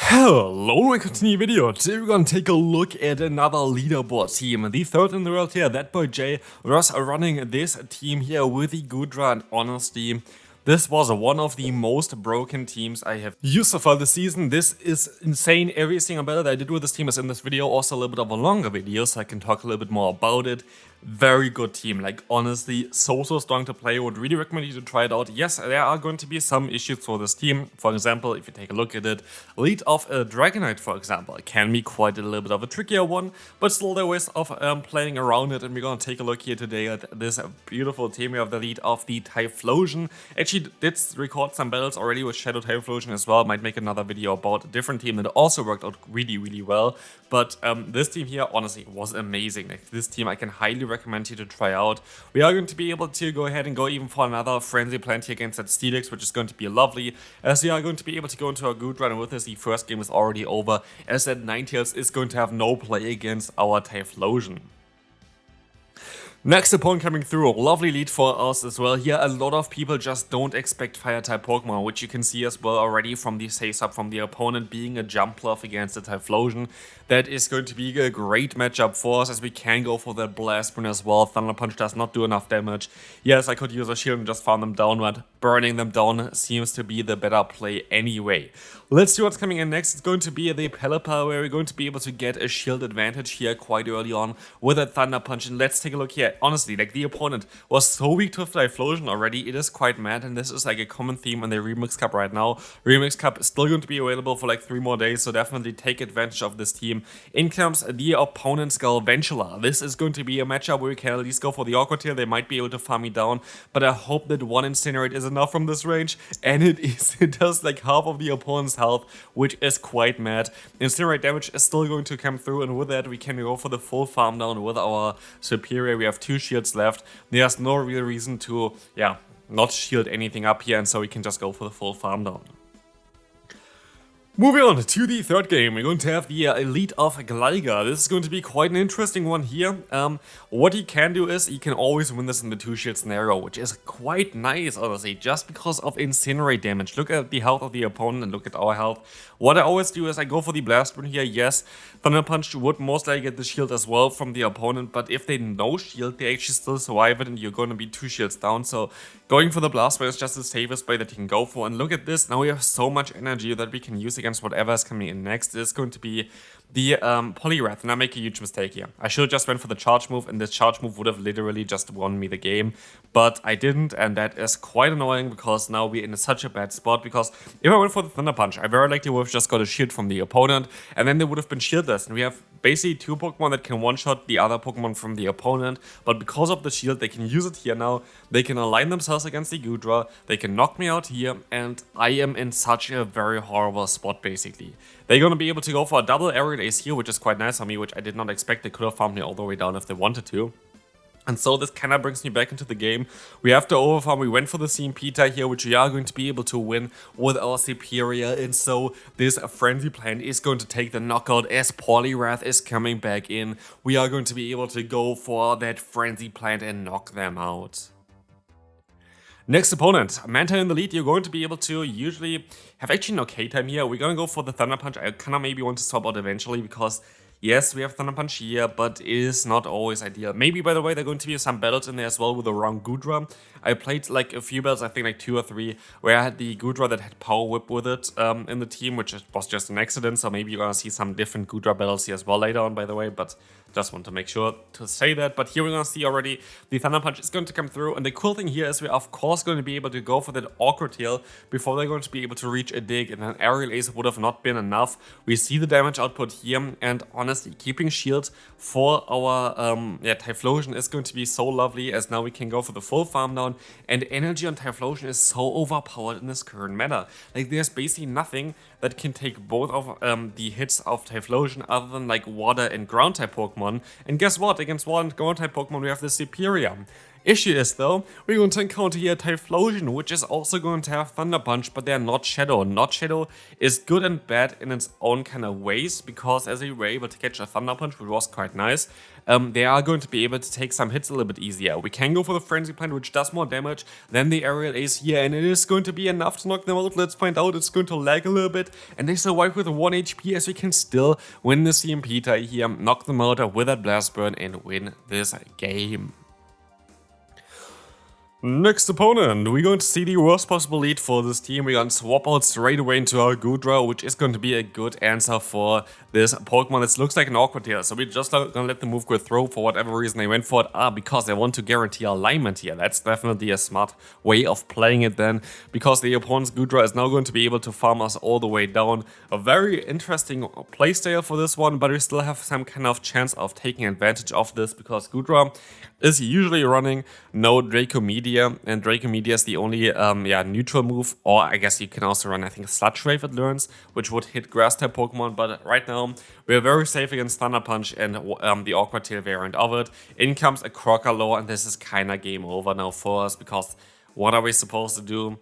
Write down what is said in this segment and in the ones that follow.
Hello, we continue video. Today we're gonna take a look at another leaderboard team. The third in the world here, that boy Jay, was running this team here with the Gudra, and honestly, this was one of the most broken teams I have used so far this season. This is insane. Every single battle that I did with this team is in this video. Also a little bit of a longer video, so I can talk a little bit more about it. Very good team, like honestly, so strong to play. Would really recommend you to try it out. Yes, there are going to be some issues for this team. For example, if you take a look at it, lead of a Dragonite, for example, can be quite a little bit of a trickier one, but still there are ways of playing around it, and we're gonna take a look here today at this beautiful team. We have the lead of the Typhlosion. Actually did record some battles already with Shadow Typhlosion as well. Might make another video about a different team that also worked out really well. But this team here honestly was amazing. Like, this team I can highly recommend you to try out. We are going to be able to go ahead and go even for another Frenzy Plant here against that Steelix, which is going to be lovely, as we are going to be able to go into a good run. And with this, the first game is already over, as that Ninetales is going to have no play against our Typhlosion. Next opponent coming through, a lovely lead for us as well. Here a lot of people just don't expect fire type Pokemon, which you can see as well already from the face up from the opponent being a jump bluff against the Typhlosion. That is going to be a great matchup for us, as we can go for the Blast Burn as well. Thunder Punch does not do enough damage. Yes, I could use a shield and just farm them down, but burning them down seems to be the better play anyway. Let's see what's coming in next. It's going to be the Pelipper, where we're going to be able to get a shield advantage here quite early on with a Thunder Punch. And let's take a look here. Honestly, like, the opponent was so weak to Typhlosion already, it is quite mad, and this is like a common theme in the Remix Cup right now. Remix Cup is still going to be available for like 3 more days, so definitely take advantage of this team. In comes the opponent's Galvantula. This is going to be a matchup where we can at least go for the Awkward Tail. They might be able to farm me down, but I hope that one Incinerate is enough from this range, and it is. It does like half of the opponent's health, which is quite mad. Incinerate damage is still going to come through, and with that we can go for the full farm down with our Superior. We have 2 shields left. There's no real reason to, not shield anything up here, and so we can just go for the full farm down. Moving on to the third game, we're going to have the Elite of Gligar. This is going to be quite an interesting one here. What he can do is he can always win this in the 2-shield scenario, which is quite nice, honestly, just because of Incinerate damage. Look at the health of the opponent and look at our health. What I always do is I go for the Blast Burn here. Yes, Thunder Punch would most likely get the shield as well from the opponent, but if they no shield, they actually still survive it, and you're going to be 2 shields down. So going for the Blast Burn is just the safest play that you can go for. And look at this, now we have so much energy that we can use against whatever is coming in next. Is going to be the Poliwrath, and I make a huge mistake here. I should have just went for the charge move, and this charge move would have literally just won me the game, but I didn't, and that is quite annoying because now we're in such a bad spot. Because if I went for the Thunder Punch, I very likely would have just got a shield from the opponent, and then they would have been shieldless, and we have basically 2 Pokemon that can one-shot the other Pokemon from the opponent. But because of the shield, they can use it here now. They can align themselves against the Gudra, they can knock me out here, and I am in such a very horrible spot basically. They're going to be able to go for a double Aerial Ace here, which is quite nice on me, which I did not expect. They could have farmed me all the way down if they wanted to. And so this kind of brings me back into the game. We have to overfarm. We went for the CMP tie here, which we are going to be able to win with our Superior. And so this Frenzy Plant is going to take the knockout as Poliwrath is coming back in. We are going to be able to go for that Frenzy Plant and knock them out. Next opponent, Manta in the lead. You're going to be able to usually have actually no K-time here. We're going to go for the Thunder Punch. I kind of maybe want to swap out eventually because, yes, we have Thunder Punch here, but it is not always ideal. Maybe, by the way, there are going to be some battles in there as well with the wrong Gudra. I played like a few battles, I think like 2 or 3, where I had the Gudra that had Power Whip with it in the team, which was just an accident. So maybe you're going to see some different Gudra battles here as well later on, by the way, but just want to make sure to say that. But here we're going to see already the Thunder Punch is going to come through. And the cool thing here is we're of course going to be able to go for that Awkward Tail before they're going to be able to reach a dig. And an Aerial Ace would have not been enough. We see the damage output here. And honestly, keeping shield for our Typhlosion is going to be so lovely, as now we can go for the full farm down. And energy on Typhlosion is so overpowered in this current meta. Like, there's basically nothing that can take both of the hits of Typhlosion other than like water and ground type Pokemon. And guess what? Against water and ground type Pokemon we have the Superior. Issue is though, we're going to encounter here Typhlosion, which is also going to have Thunder Punch, but they're not Shadow. Not Shadow is good and bad in its own kind of ways, because as they were able to catch a Thunder Punch, which was quite nice, they are going to be able to take some hits a little bit easier. We can go for the Frenzy Plant, which does more damage than the Aerial Ace here, and it is going to be enough to knock them out. Let's find out. It's going to lag a little bit, and they survive with 1 HP, as we can still win the CMP tie here, knock them out with that Blast Burn, and win this game. Next opponent, we're going to see the worst possible lead for this team. We're going to swap out straight away into our Goodra, which is going to be a good answer for this Pokemon. This looks like an awkward here, so we're just going to let the move go through for whatever reason they went for it. Because they want to guarantee alignment here. That's definitely a smart way of playing it then, because the opponent's Goodra is now going to be able to farm us all the way down. A very interesting playstyle for this one, but we still have some kind of chance of taking advantage of this, because Goodra is usually running no Draco Media, and Draco Media is the only neutral move, or I guess you can also run, I think, Sludge Wave it learns, which would hit grass type Pokemon, but right now we're very safe against Thunder Punch and the Awkward Tail variant of it. In comes a Crocalor, and this is kinda game over now for us, because what are we supposed to do?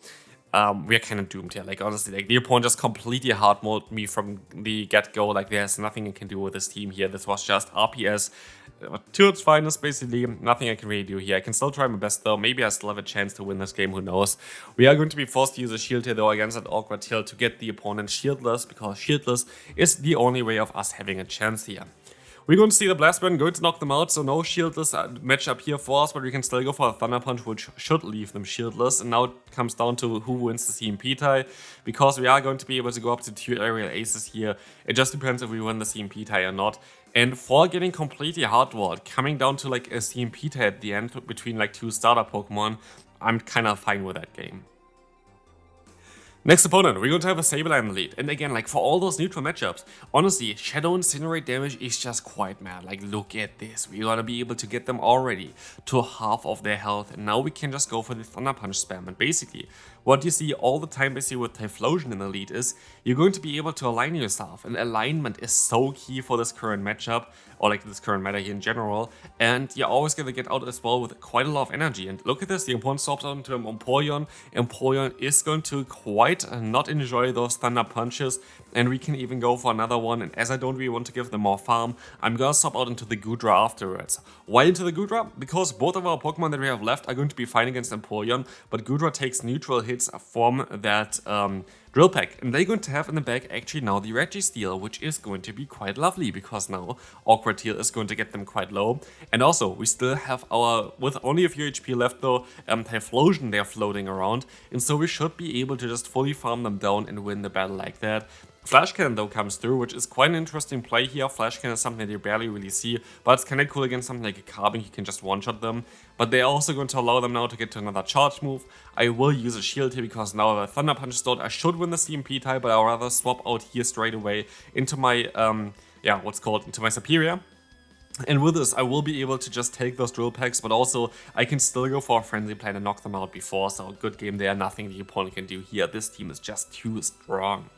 We're kind of doomed here, like honestly, like the opponent just completely hard mode me from the get-go. Like there's nothing I can do with this team here. This was just RPS to its finest, basically. Nothing I can really do here. I can still try my best though. Maybe I still have a chance to win this game, who knows. We are going to be forced to use a shield here though against that Awkward Tail to get the opponent shieldless, because shieldless is the only way of us having a chance here. We're going to see the Blast Burn, going to knock them out, so no shieldless matchup here for us, but we can still go for a Thunder Punch, which should leave them shieldless. And now it comes down to who wins the CMP tie, because we are going to be able to go up to 2 Aerial Aces here. It just depends if we win the CMP tie or not. And for getting completely hardwalled, coming down to like a CMP tie at the end between like 2 starter Pokemon, I'm kind of fine with that game. Next opponent, we're going to have a Sableye in the lead. And again, like for all those neutral matchups, honestly, Shadow Incinerate damage is just quite mad. Like look at this, we're going to be able to get them already to half of their health. And now we can just go for the Thunder Punch spam. And basically, what you see all the time basically with Typhlosion in the lead is you're going to be able to align yourself. And alignment is so key for this current matchup, or like this current meta here in general. And you're always going to get out as well with quite a lot of energy. And look at this, the opponent swaps out into an Empoleon. Empoleon is going to quite not enjoy those Thunder Punches, and we can even go for another one. And as I don't really want to give them more farm, I'm gonna swap out into the Goodra afterwards. Why into the Goodra? Because both of our Pokemon that we have left are going to be fine against Empoleon, but Goodra takes neutral hits from that Drill Peck, and they're going to have in the back actually now the Registeel, which is going to be quite lovely, because now Awkward Tail is going to get them quite low. And also, we still have our, with only a few HP left though, Typhlosion there floating around, and so we should be able to just fully farm them down and win the battle like that. Flash Cannon though comes through, which is quite an interesting play here. Flash Cannon is something that you barely really see, but it's kind of cool against something like a Carbon. You can just one-shot them, but they're also going to allow them now to get to another charge move. I will use a shield here, because now I have a Thunder Punch stored. I should win the CMP tie, but I'll rather swap out here straight away into my, into my Superior. And with this, I will be able to just take those Drill Packs, but also I can still go for a Frenzy Plant and knock them out before, so good game there. Nothing the opponent can do here. This team is just too strong.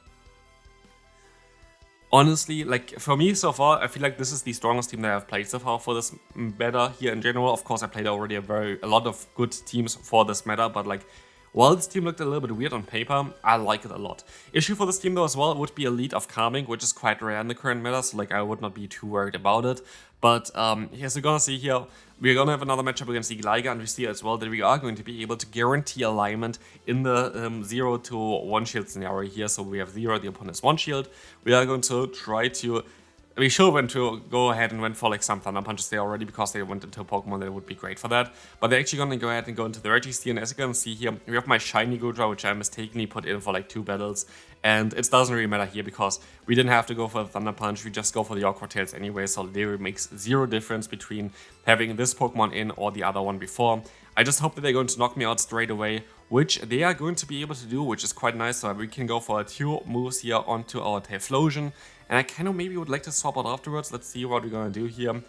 Honestly, like for me so far, I feel like this is the strongest team that I've played so far for this meta here in general. Of course, I played already a lot of good teams for this meta, but like while this team looked a little bit weird on paper, I like it a lot. Issue for this team though as well would be a lead of Calming, which is quite rare in the current meta, so like I would not be too worried about it. But as you're gonna see here, we're gonna have another matchup against the Gligar, and we see as well that we are going to be able to guarantee alignment in the 0 to 1 shield scenario here. So we have 0, the opponent has 1 shield. We are going to try to... We should went to go ahead and went for like some Thunder Punches there already, because they went into a Pokemon that would be great for that. But they're actually gonna go ahead and go into the Registeel, and as you can see here, we have my shiny Goodra, which I mistakenly put in for like 2 battles. And it doesn't really matter here, because we didn't have to go for the Thunder Punch, we just go for the Awkward Tails anyway, so there makes 0 difference between having this Pokemon in or the other one before. I just hope that they're going to knock me out straight away, which they are going to be able to do, which is quite nice. So we can go for 2 moves here onto our Typhlosion. And I kind of maybe would like to swap out afterwards. Let's see what we're going to do here.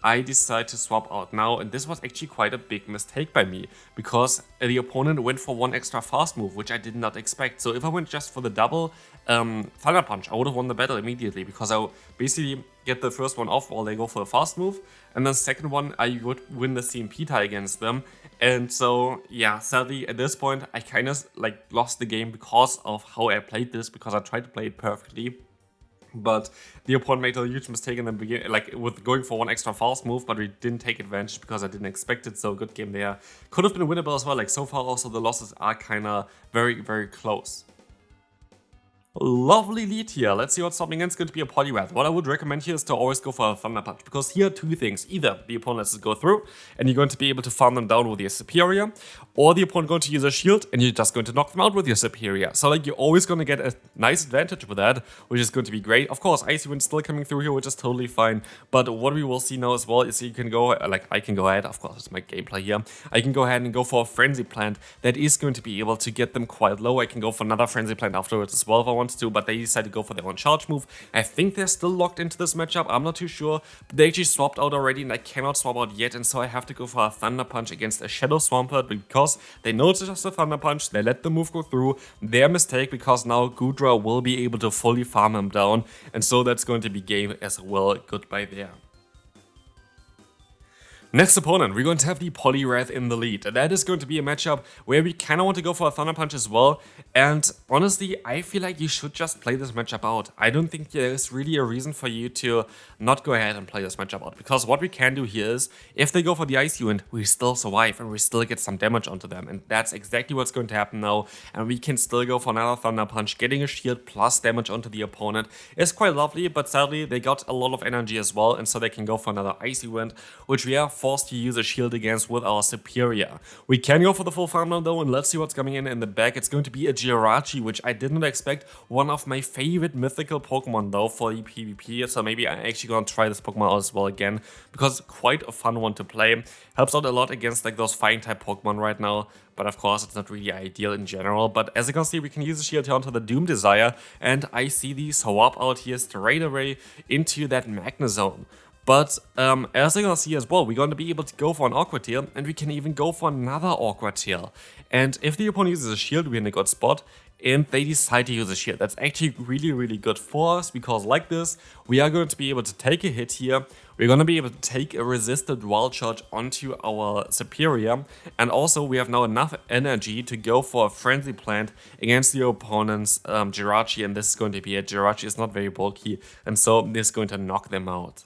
I decide to swap out now, and this was actually quite a big mistake by me, because the opponent went for one extra fast move, which I did not expect. So if I went just for the double Thunder Punch, I would have won the battle immediately, because I would basically get the first one off while they go for the fast move, and then the second one I would win the CMP tie against them. And so yeah, sadly at this point I kind of like lost the game because of how I played this, because I tried to play it perfectly. But the opponent made a huge mistake in the beginning, like with going for one extra fast move, but we didn't take advantage because I didn't expect it. So good game there. Could have been winnable as well. Like so far also the losses are kind of very, very close. Lovely lead here. Let's see what's something against going to be a Poliwrath. What I would recommend here is to always go for a Thunder Punch, because here are two things. Either the opponent lets it go through and you're going to be able to farm them down with your Superior, or the opponent going to use a shield and you're just going to knock them out with your Superior. So like you're always going to get a nice advantage with that, which is going to be great. Of course, Icy Wind still coming through here, which is totally fine. But what we will see now as well is you can go, like I can go ahead, of course it's my gameplay here, I can go ahead and go for a Frenzy Plant that is going to be able to get them quite low. I can go for another Frenzy Plant afterwards as well if I want to, but they decided to go for their own charge move. I think they're still locked into this matchup, I'm not too sure, but they actually swapped out already and I cannot swap out yet, and so I have to go for a Thunder Punch against a Shadow Swampert, because they know it's just a Thunder Punch, they let the move go through, their mistake, because now Goodra will be able to fully farm him down, and so that's going to be game as well. Goodbye there. Next opponent, we're going to have the Poliwrath in the lead. That is going to be a matchup where we kind of want to go for a Thunder Punch as well. And honestly, I feel like you should just play this matchup out. I don't think there's really a reason for you to not go ahead and play this matchup out. Because what we can do here is, if they go for the Icy Wind, we still survive and we still get some damage onto them. And that's exactly what's going to happen now. And we can still go for another Thunder Punch. Getting a shield plus damage onto the opponent is quite lovely. But sadly, they got a lot of energy as well. And so they can go for another Icy Wind, which we are forced to use a shield against with our Superior. We can go for the full farm now though, and let's see what's coming in the back. It's going to be a Jirachi, which I did not expect. One of my favorite mythical Pokemon though for the PvP, so maybe I'm actually gonna try this Pokemon out as well again, because quite a fun one to play. Helps out a lot against like those fighting type Pokemon right now, but of course it's not really ideal in general. But as you can see, we can use the shield here onto the Doom Desire, and I see the swap out here straight away into that Magnezone. But as you can see as well, we're going to be able to go for an Aqua Tail, and we can even go for another Aqua Tail. And if the opponent uses a shield, we're in a good spot, and they decide to use a shield. That's actually really, really good for us, because like this, we are going to be able to take a hit here. We're going to be able to take a resisted Wild Charge onto our Superior, and also we have now enough energy to go for a Frenzy Plant against the opponent's Jirachi, and this is going to be it. Jirachi is not very bulky, and so this is going to knock them out.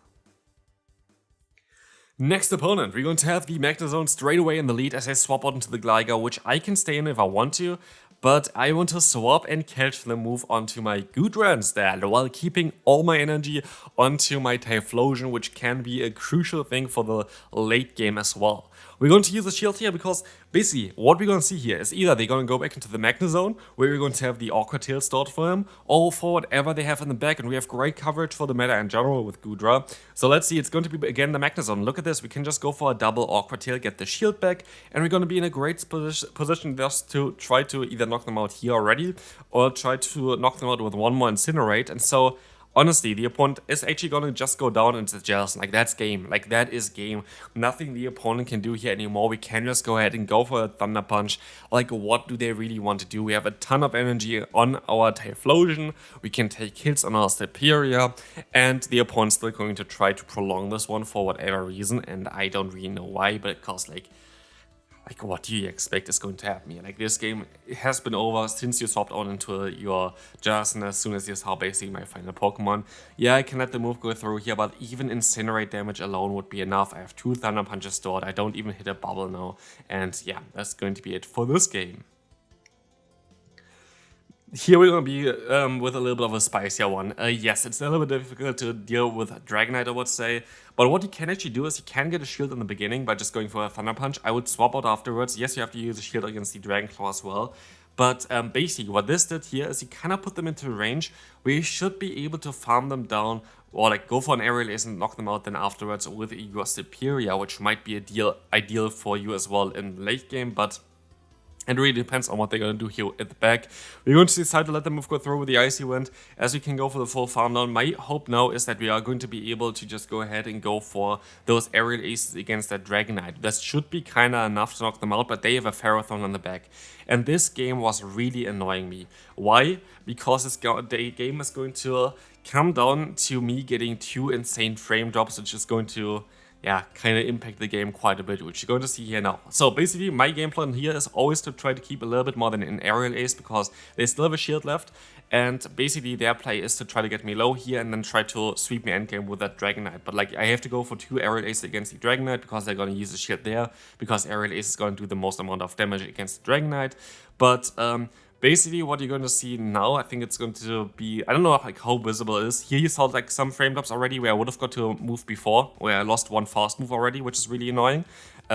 Next opponent, we're going to have the Magnezone straight away in the lead as I swap out into the Gligar, which I can stay in if I want to, but I want to swap and catch the move onto my Goodra instead, while keeping all my energy onto my Typhlosion, which can be a crucial thing for the late game as well. We're going to use a shield here because basically what we're going to see here is either they're going to go back into the Magnezone, where we're going to have the Aqua Tail stored for him, or for whatever they have in the back, and we have great coverage for the meta in general with Goodra. So let's see, it's going to be again the Magnezone. Look at this, we can just go for a double Aqua Tail, get the shield back, and we're going to be in a great position just to try to either knock them out here already, or try to knock them out with one more Incinerate. And so honestly, the opponent is actually going to just go down into Gelatin. Like, that's game. Like, that is game. Nothing the opponent can do here anymore. We can just go ahead and go for a Thunder Punch. Like, what do they really want to do? We have a ton of energy on our Typhlosion. We can take hits on our Superior. And the opponent's still going to try to prolong this one for whatever reason. And I don't really know why, but because, like, what do you expect is going to happen here? Like, this game has been over since you swapped out into your Jason as soon as you saw basically my final Pokemon. Yeah, I can let the move go through here, but even Incinerate damage alone would be enough. I have 2 Thunder Punches stored, I don't even hit a bubble now. And yeah, that's going to be it for this game. Here we're going to be with a little bit of a spicier one. Yes, it's a little bit difficult to deal with Dragonite, I would say. But what you can actually do is you can get a shield in the beginning by just going for a Thunder Punch. I would swap out afterwards. Yes, you have to use a shield against the Dragon Claw as well. But basically what this did here is you kind of put them into range where you should be able to farm them down, or like go for an aerial ace and knock them out then afterwards with your Superior, which might be ideal for you as well in late game. But It really depends on what they're going to do here at the back. We're going to decide to let the move go through with the Icy Wind, as we can go for the full farm down. My hope now is that we are going to be able to just go ahead and go for those aerial aces against that Dragonite. That should be kind of enough to knock them out, but they have a Ferrothorn on the back. And this game was really annoying me. Why? Because the game is going to come down to me getting 2 insane frame drops, which is going to kind of impact the game quite a bit, which you're going to see here now. So basically, my game plan here is always to try to keep a little bit more than an aerial ace, because they still have a shield left, and basically their play is to try to get me low here and then try to sweep me endgame with that Dragonite. But like, I have to go for 2 aerial aces against the Dragonite, because they're going to use the shield there, because aerial ace is going to do the most amount of damage against the Dragonite. But basically, what you're going to see now, I think it's going to be, I don't know like how visible it is. Here you saw like some frame drops already where I would have got to move before, where I lost 1 fast move already, which is really annoying.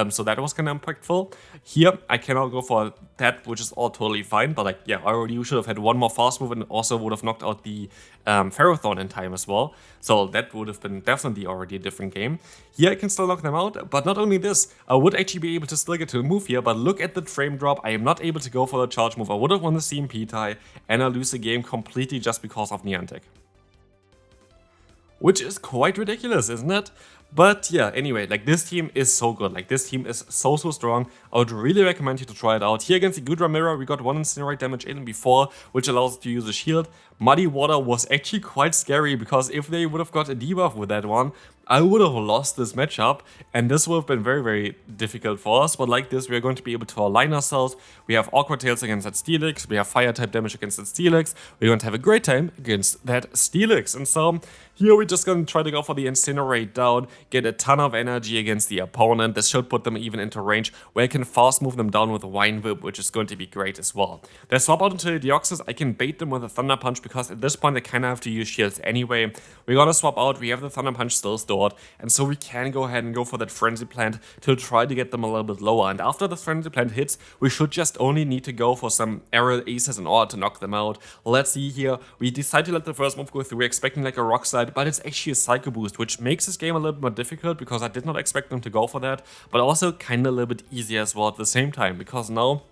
So that was kind of impactful. Here, I cannot go for that, which is all totally fine. But like, yeah, I already should have had 1 more fast move and also would have knocked out the Ferrothorn in time as well. So that would have been definitely already a different game. Here, I can still knock them out. But not only this, I would actually be able to still get to a move here. But look at the frame drop. I am not able to go for the charge move. I would have won the CMP tie, and I lose the game completely just because of Niantic. Which is quite ridiculous, isn't it? But yeah, anyway, like this team is so good. Like this team is so strong. I would really recommend you to try it out. Here against the Gudra Mirror, we got 1 Incinerate damage in before, which allows us to use a shield. Muddy Water was actually quite scary, because if they would have got a debuff with that one, I would have lost this matchup, and this would have been very difficult for us. But like this, we are going to be able to align ourselves. We have Awkward Tails against that Steelix, we have Fire type damage against that Steelix. We're going to have a great time against that Steelix. And so here we're just going to try to go for the Incinerate down, get a ton of energy against the opponent. This should put them even into range where I can fast move them down with a Vine Whip, which is going to be great as well. They swap out into the Deoxys. I can bait them with a Thunder Punch, because at this point they kind of have to use shields anyway. We're going to swap out. We have the Thunder Punch still stored, and so we can go ahead and go for that Frenzy Plant to try to get them a little bit lower. And after the Frenzy Plant hits, we should just only need to go for some aerial aces in order to knock them out. Let's see here. We decide to let the first move go through. We're expecting like a Rock Slide, but it's actually a Psycho Boost, which makes this game a little bit more difficult, because I did not expect them to go for that, but also kind of a little bit easier as well at the same time, because now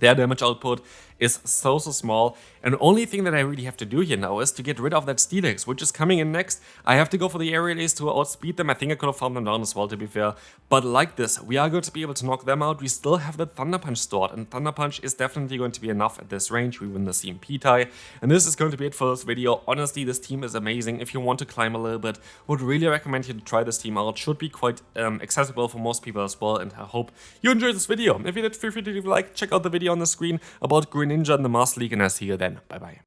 their damage output is so small, and the only thing that I really have to do here now is to get rid of that Steelix, which is coming in next. I have to go for the aerial ace to outspeed them. I think I could have farmed them down as well, to be fair, but like this, we are going to be able to knock them out. We still have that Thunder Punch stored, and Thunder Punch is definitely going to be enough at this range. We win the CMP tie, and this is going to be it for this video. Honestly, this team is amazing. If you want to climb a little bit, would really recommend you to try this team out. Should be quite accessible for most people as well, and I hope you enjoyed this video. If you did, feel free to leave a like, check out the video on the screen about Greninja and the Master League, and I'll see you then. Bye bye.